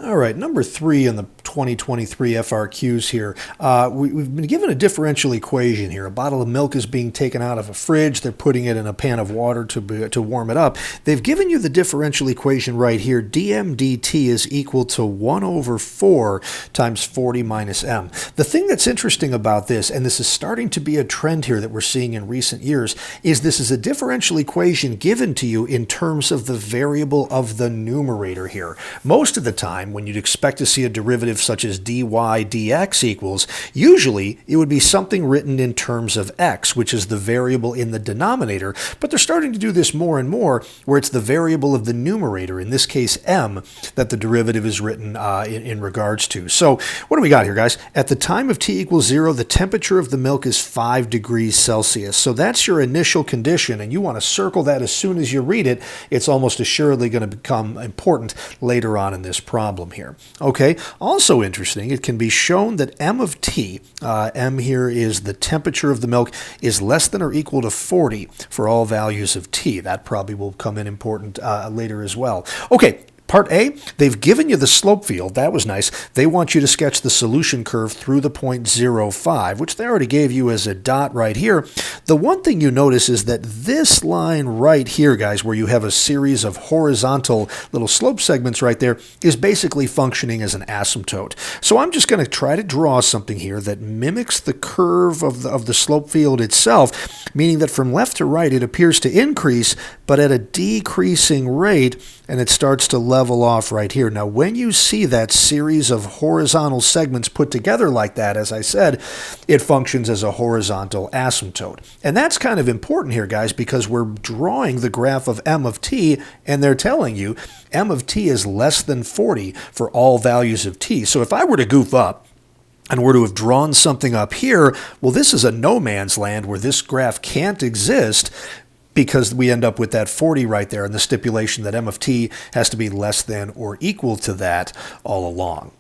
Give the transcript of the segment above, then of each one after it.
All right, number 3 in the 2023 FRQs here. We've been given a differential equation here. A bottle of milk is being taken out of a fridge. They're putting it in a pan of water to warm it up. They've given you the differential equation right here. dm dt is equal to 1 over 4 times 40 minus m. The thing that's interesting about this, and this is starting to be a trend here that we're seeing in recent years, is this is a differential equation given to you in terms of the variable of the numerator here. Most of the time, when you'd expect to see a derivative such as dy dx equals, usually it would be something written in terms of x, which is the variable in the denominator, but they're starting to do this more and more where it's the variable of the numerator, in this case m, that the derivative is written in regards to. So what do we got here, guys? At the time of t equals 0, the temperature of the milk is 5 degrees Celsius. So that's your initial condition, and you want to circle that as soon as you read it. It's almost assuredly going to become important later on in this problem here. Okay, also interesting, it can be shown that m of t, m here is the temperature of the milk, is less than or equal to 40 for all values of t. That probably will come in important later as well. Okay. Part A, they've given you the slope field. That was nice. They want you to sketch the solution curve through the point 0,5, which they already gave you as a dot right here. The one thing you notice is that this line right here, guys, where you have a series of horizontal little slope segments right there, is basically functioning as an asymptote. So I'm just going to try to draw something here that mimics the curve of the slope field itself, meaning that from left to right it appears to increase, but at a decreasing rate, and it starts to level off right here. Now, when you see that series of horizontal segments put together like that, as I said, it functions as a horizontal asymptote. And that's kind of important here, guys, because we're drawing the graph of m of t, and they're telling you m of t is less than 40 for all values of t. So if I were to goof up, and were to have drawn something up here, well, this is a no man's land where this graph can't exist, because we end up with that 40 right there and the stipulation that m of t has to be less than or equal to that all along.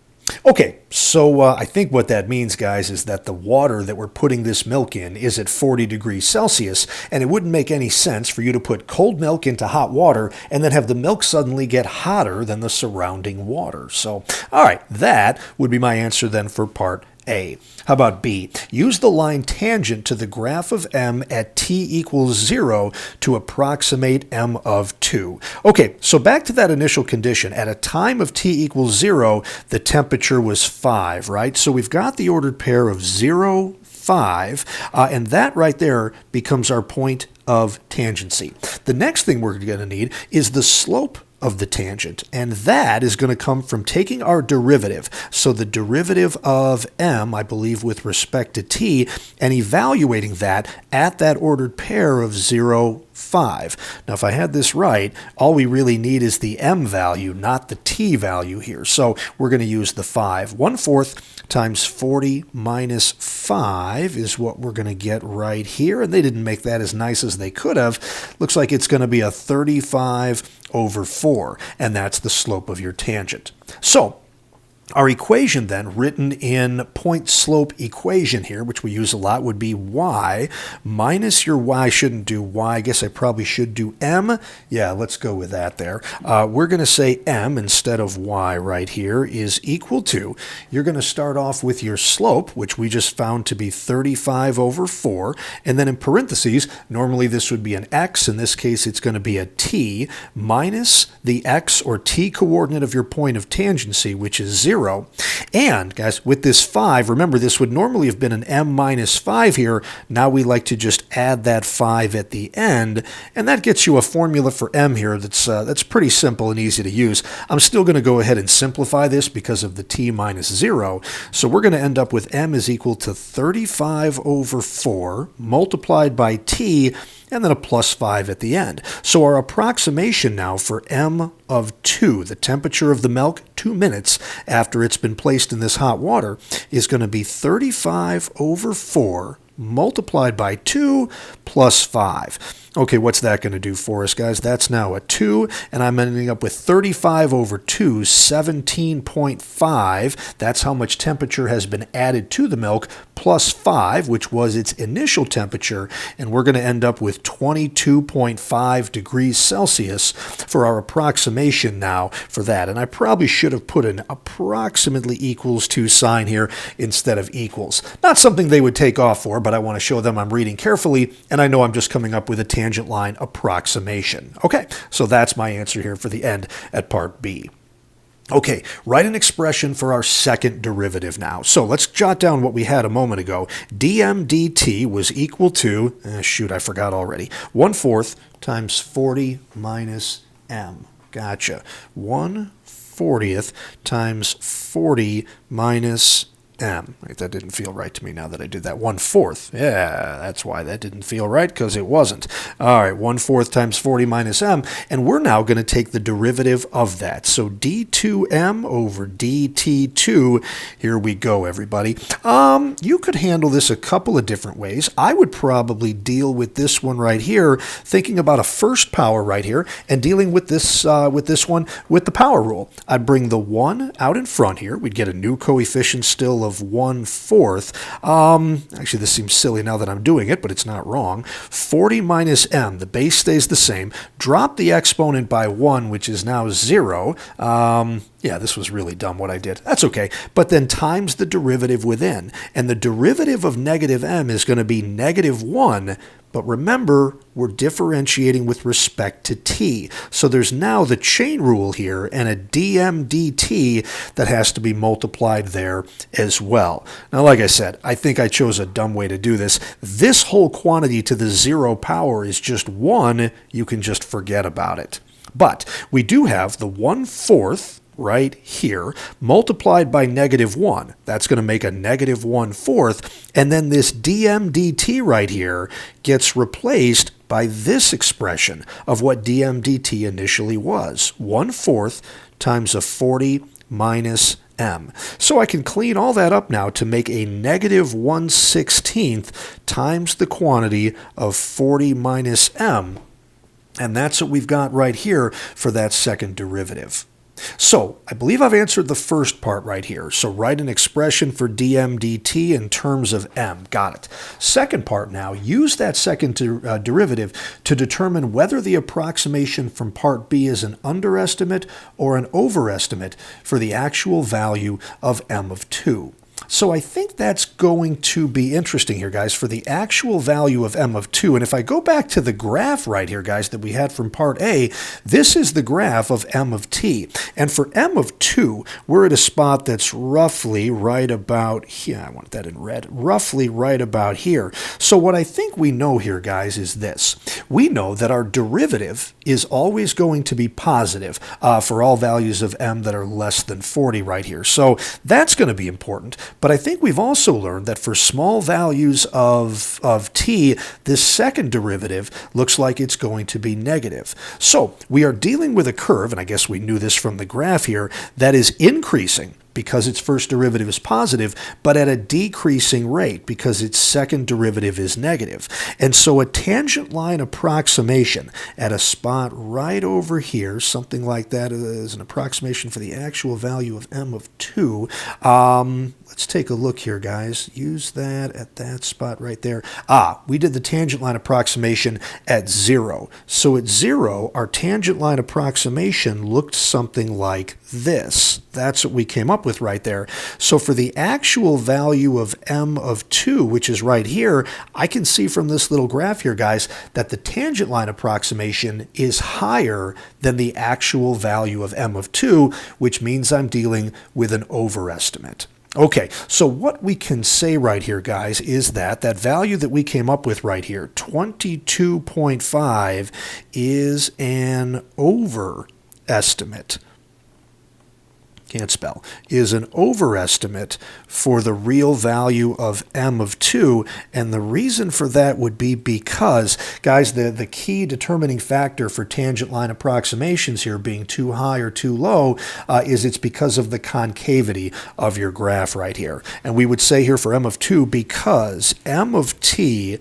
Okay, so I think what that means, guys, is that the water that we're putting this milk in is at 40 degrees Celsius, and it wouldn't make any sense for you to put cold milk into hot water and then have the milk suddenly get hotter than the surrounding water. So, all right, that would be my answer then for part A. How about B? Use the line tangent to the graph of m at t equals 0 to approximate m of 2. Okay, so back to that initial condition. At a time of t equals 0, the temperature was 5, right? So we've got the ordered pair of 0, 5, and that right there becomes our point of tangency. The next thing we're going to need is the slope of the tangent, and that is going to come from taking our derivative. So the derivative of m, I believe with respect to t, and evaluating that at that ordered pair of 0, 5. Now, if I had this right, all we really need is the m value, not the t value here. So we're going to use the 5. 1/4 times 40 minus 5 is what we're going to get right here. And they didn't make that as nice as they could have. Looks like it's going to be a 35 over 4, and that's the slope of your tangent. So our equation then, written in point slope equation here, which we use a lot, would be y minus your y. Shouldn't do y. I guess I probably should do m. Yeah, let's go with that there. We're going to say m instead of y right here is equal to, you're going to start off with your slope, which we just found to be 35 over 4, and then in parentheses, normally this would be an x. In this case, it's going to be a t minus the x or t coordinate of your point of tangency, which is 0. And, guys, with this 5, remember this would normally have been an m minus 5 here. Now we like to just add that 5 at the end, and that gets you a formula for m here that's pretty simple and easy to use. I'm still going to go ahead and simplify this because of the t minus 0. So we're going to end up with m is equal to 35 over 4 multiplied by t, and then a plus 5 at the end. So our approximation now for m of 2, the temperature of the milk 2 minutes after it's been placed in this hot water, is going to be 35 over 4 multiplied by 2 plus 5. Okay, what's that going to do for us, guys? That's now a 2, and I'm ending up with 35 over 2, 17.5. That's how much temperature has been added to the milk, plus 5, which was its initial temperature, and we're going to end up with 22.5 degrees Celsius for our approximation now for that. And I probably should have put an approximately equals to sign here instead of equals. Not something they would take off for, but I want to show them I'm reading carefully, and I know I'm just coming up with a tangent line approximation. Okay, so that's my answer here for the end at part B. Okay, write an expression for our second derivative now. So let's jot down what we had a moment ago. dm dt was equal to, shoot, I forgot already, 1/4 times 40 minus m. Gotcha. 1/40 times 40 minus m. Right, that didn't feel right to me now that I did that. 1/4. Yeah, that's why that didn't feel right, because it wasn't. All right, 1/4 times 40 minus m, and we're now going to take the derivative of that. So d2m over dt2. Here we go, everybody. You could handle this a couple of different ways. I would probably deal with this one right here, thinking about a first power right here, and dealing with this one with the power rule. I'd bring the 1 out in front here. We'd get a new coefficient still of 1/4. Actually, this seems silly now that I'm doing it, but it's not wrong. 40 minus m, the base stays the same. Drop the exponent by 1, which is now 0. Yeah, this was really dumb what I did. That's okay. But then times the derivative within. And the derivative of negative m is going to be -1. But remember, we're differentiating with respect to t. So there's now the chain rule here and a dm dt that has to be multiplied there as well. Now, like I said, I think I chose a dumb way to do this. This whole quantity to the 0 power is just 1. You can just forget about it. But we do have the 1/4 right here, multiplied by -1. That's going to make a -1/4. And then this dm dt right here gets replaced by this expression of what dm dt initially was. 1/4 times a 40 minus m. So I can clean all that up now to make a -1/16 times the quantity of 40 minus m. And that's what we've got right here for that second derivative. So I believe I've answered the first part right here. So write an expression for dm dt in terms of m. Got it. Second part now, use that second derivative to determine whether the approximation from part B is an underestimate or an overestimate for the actual value of m of 2. So I think that's going to be interesting here, guys, for the actual value of m of 2. And if I go back to the graph right here, guys, that we had from part A, this is the graph of m of t. And for m of 2, we're at a spot that's roughly right about here. I want that in red. Roughly right about here. So what I think we know here, guys, is this. We know that our derivative is always going to be positive for all values of m that are less than 40 right here. So that's going to be important. But I think we've also learned that for small values of t, this second derivative looks like it's going to be negative. So we are dealing with a curve, and I guess we knew this from the graph here, that is increasing because its first derivative is positive, but at a decreasing rate because its second derivative is negative. And so a tangent line approximation at a spot right over here, something like that is an approximation for the actual value of m of 2. Let's take a look here, guys. Use that at that spot right there. We did the tangent line approximation at 0. So at 0, our tangent line approximation looked something like this. That's what we came up with right there. So for the actual value of m of 2, which is right here, I can see from this little graph here, guys, that the tangent line approximation is higher than the actual value of m of 2, which means I'm dealing with an overestimate. Okay, so what we can say right here, guys, is that value that we came up with right here, 22.5, is an overestimate. Can't spell, is an overestimate for the real value of m of 2. And the reason for that would be because, guys, the key determining factor for tangent line approximations here being too high or too low is it's because of the concavity of your graph right here. And we would say here for m of 2, because m of t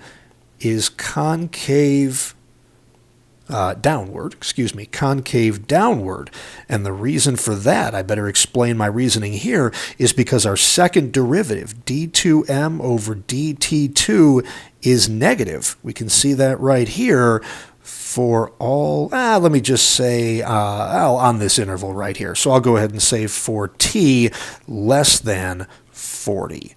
is concave downward, concave downward. And the reason for that, I better explain my reasoning here, is because our second derivative, d2m over dt2, is negative. We can see that right here for all, let me just say, on this interval right here. So I'll go ahead and say for t less than 40.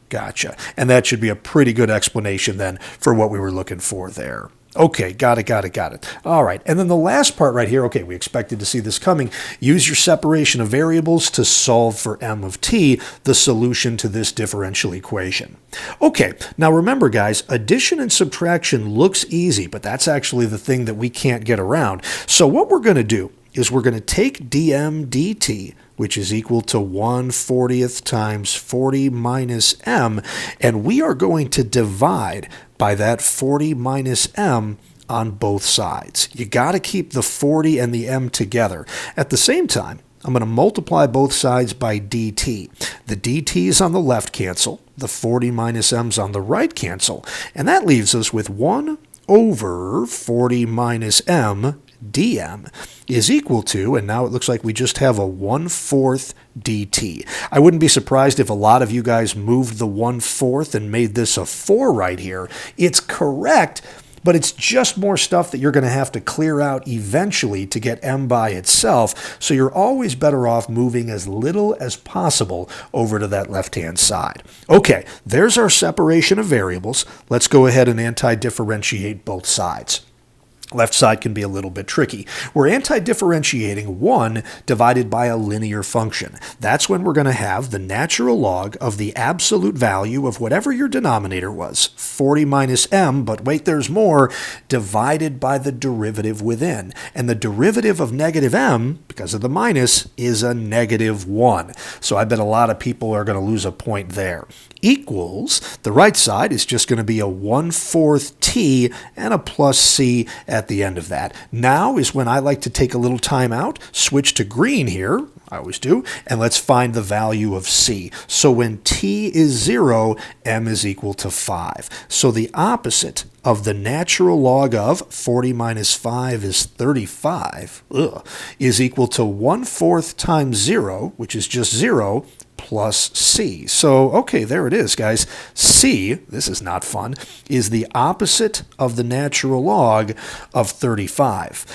Gotcha. And that should be a pretty good explanation then for what we were looking for there. Okay, got it. All right, and then the last part right here, okay, we expected to see this coming. Use your separation of variables to solve for m of t, the solution to this differential equation. Okay, now remember guys, addition and subtraction looks easy, but that's actually the thing that we can't get around. So what we're going to do is we're going to take dm dt, which is equal to 1/40th times 40 minus m, and we are going to divide by that 40 minus m on both sides. You got to keep the 40 and the m together. At the same time, I'm going to multiply both sides by dt. The dt's on the left cancel, the 40 minus m's on the right cancel, and that leaves us with 1 over 40 minus m dm is equal to, and now it looks like we just have a 1/4 dt. I wouldn't be surprised if a lot of you guys moved the 1/4 and made this a 4 right here. It's correct, but it's just more stuff that you're going to have to clear out eventually to get m by itself, so you're always better off moving as little as possible over to that left-hand side. Okay, there's our separation of variables. Let's go ahead and anti-differentiate both sides. Left side can be a little bit tricky. We're anti-differentiating 1 divided by a linear function. That's when we're going to have the natural log of the absolute value of whatever your denominator was, 40 minus m, but wait, there's more, divided by the derivative within. And the derivative of negative m, because of the minus, is a -1. So I bet a lot of people are going to lose a point there. Equals, the right side is just going to be a 1/4 t and a plus c at the end of that. Now is when I like to take a little time out, switch to green here, I always do, and let's find the value of c. So when t is 0, m is equal to 5. So the opposite of the natural log of 40 minus 5 is 35, is equal to 1/4 times 0, which is just 0, plus c. So, okay, there it is, guys. C, this is not fun, is the opposite of the natural log of 35.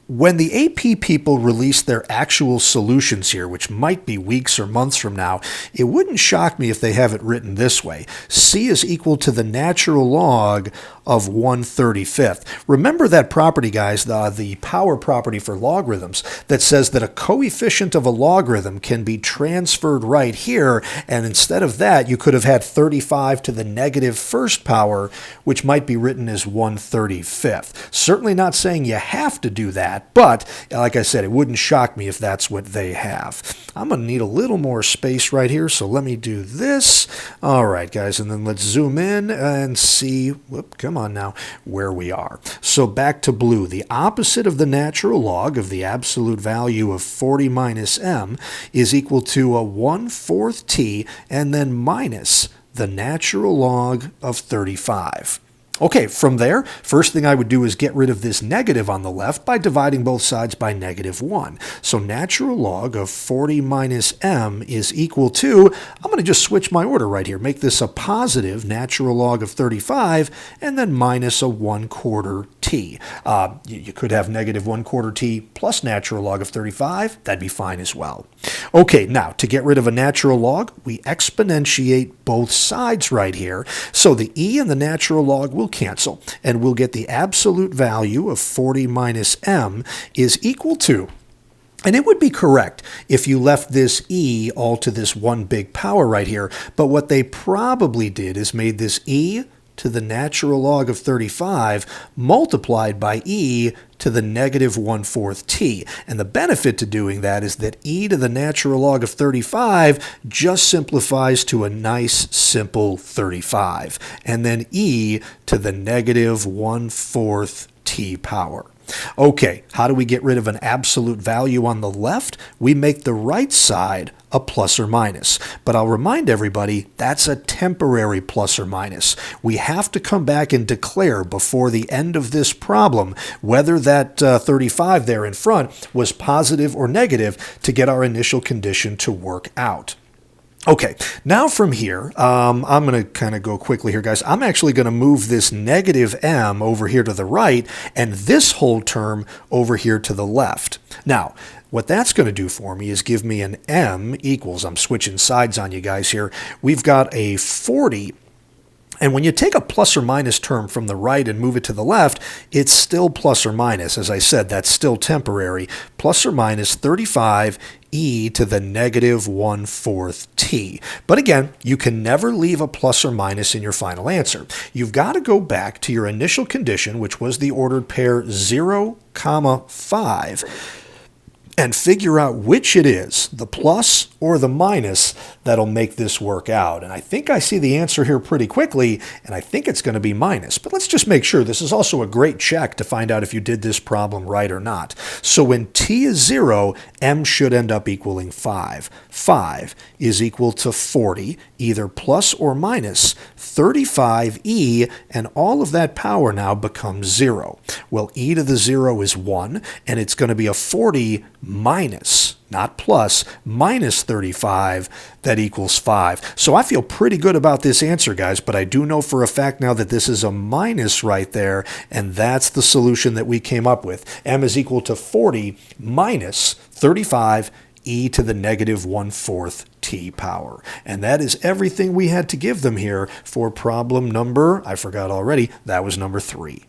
When the AP people release their actual solutions here, which might be weeks or months from now, it wouldn't shock me if they have it written this way. C is equal to the natural log of 1/35. Remember that property, guys, the power property for logarithms, that says that a coefficient of a logarithm can be transferred right here, and instead of that, you could have had 35 to the negative first power, which might be written as 1/35. Certainly not saying you have to do that, but like I said, it wouldn't shock me if that's what they have. I'm going to need a little more space right here, so let me do this. All right, guys, and then let's zoom in and see, come on now, where we are. So back to blue. The opposite of the natural log of the absolute value of 40 minus m is equal to a 1/4 t and then minus the natural log of 35. Okay, from there, first thing I would do is get rid of this negative on the left by dividing both sides by -1. So natural log of 40 minus m is equal to, I'm going to just switch my order right here, make this a positive natural log of 35, and then minus a 1/4 t. You could have -1/4 t plus natural log of 35, that'd be fine as well. Okay, now, to get rid of a natural log, we exponentiate both sides right here. So the e and the natural log will cancel, and we'll get the absolute value of 40 minus m is equal to, and it would be correct if you left this e all to this one big power right here, but what they probably did is made this e to the natural log of 35 multiplied by e to the -1/4 t. And the benefit to doing that is that e to the natural log of 35 just simplifies to a nice simple 35. And then e to the -1/4 t power. Okay, how do we get rid of an absolute value on the left? We make the right side a plus or minus. But I'll remind everybody, that's a temporary plus or minus. We have to come back and declare before the end of this problem whether that 35 there in front was positive or negative to get our initial condition to work out. Okay, now from here, I'm going to kind of go quickly here, guys. I'm actually going to move this negative m over here to the right and this whole term over here to the left. Now, what that's going to do for me is give me an m equals, I'm switching sides on you guys here, we've got a 40. And when you take a plus or minus term from the right and move it to the left, it's still plus or minus. As I said, that's still temporary. Plus or minus 35 e to the negative 1/4 t. But again, you can never leave a plus or minus in your final answer. You've got to go back to your initial condition, which was the ordered pair 0, 5, and figure out which it is, the plus or the minus, that'll make this work out. And I think I see the answer here pretty quickly, and I think it's going to be minus. But let's just make sure. This is also a great check to find out if you did this problem right or not. So when t is 0, m should end up equaling 5. 5 is equal to 40, either plus or minus 35e, and all of that power now becomes 0. Well, e to the 0 is 1, and it's going to be a 40 minus, not plus, minus 35, that equals 5. So I feel pretty good about this answer, guys, but I do know for a fact now that this is a minus right there, and that's the solution that we came up with. M is equal to 40 minus 35 e to the negative 1/4 t power. And that is everything we had to give them here for problem number, I forgot already, that was number 3.